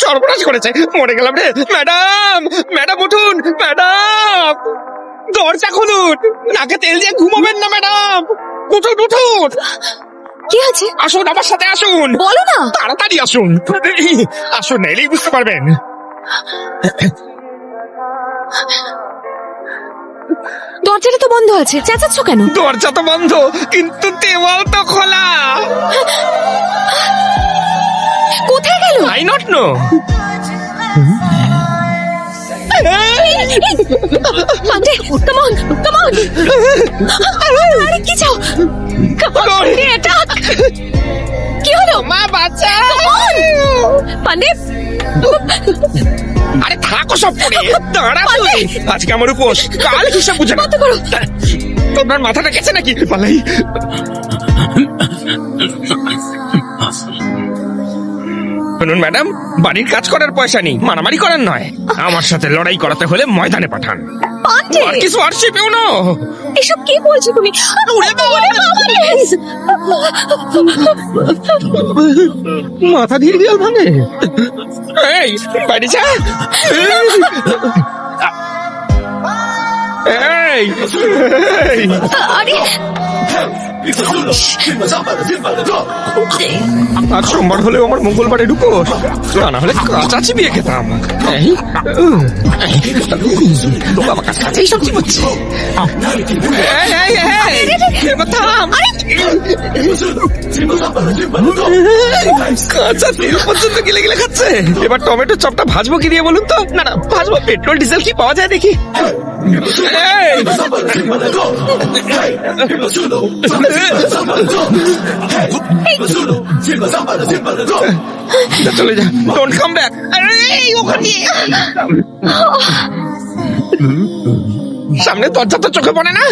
সর্বনাশ করেছে, মরে গেলাম রে। ম্যাডাম, ম্যাডাম উঠুন, ম্যাডাম দরজা খুলুন, নাকে তেল দিয়ে ঘুমাবেন না ম্যাডাম, উঠুন উঠুন। কি আছে? আসুন, আমার সাথে আসুন, বলো না। তাড়াতাড়ি আসুন, আসুন, এলেই বুঝতে পারবেন। দরজাটা তো বন্ধ আছে, চেঁচাচ্ছ কেন? দরজা তো বন্ধ, কিন্তু দেওয়াল তো খোলা। কোথায় গেল? I not know. Pandey, come on, come on. আরে কি চাও? পান্ডে, অ্যাটাক। কি হলো? মা বাচ্চা। পান্ডে, আরে থাকো সব পড়ে, দাঁড়া তুই। আজকে আমার উপোস, কাল হিসাব বুঝে না। বন্ধ করো। তোমার মাথাটা গেছে নাকি? পালাই। শুনুন ম্যাডাম, বাড়ির কাজ করার পয়সা নেই, মারামারি করার নয়। আমার সাথে লড়াই করাতে হলে ময়দানে পাঠান। পান্ডে, আর কিছু আর শিপেও না। এসব কি বলছো তুমি? উড়ে দাও। ওরে বাবা রে! মাথা ধীরে দেওয়াল ভাঙে। এই বাড়ি যা। এই, এই। আরে আজ সোমবার হলেও আমার মঙ্গলবারে ঢুকো, তা না হলে কাঁচা চিবিয়ে খেতাম। এই, আমার কাছেই সব চিবোচ্ছে। এই, এই, এই, এবার থাম। কাঁচা তেল পর্যন্ত গিলে গিলে খাচ্ছে। এবার টমেটো চপটা ভাজবো কি দিয়ে বলুন তো? না না, ভাজবো, পেট্রোল ডিজেল কি পাওয়া যায় দেখি। এই, চলে যা, ডোন্ট কাম ব্যাক। ওখানে সামনে দরজা তো চোখে পড়ে না।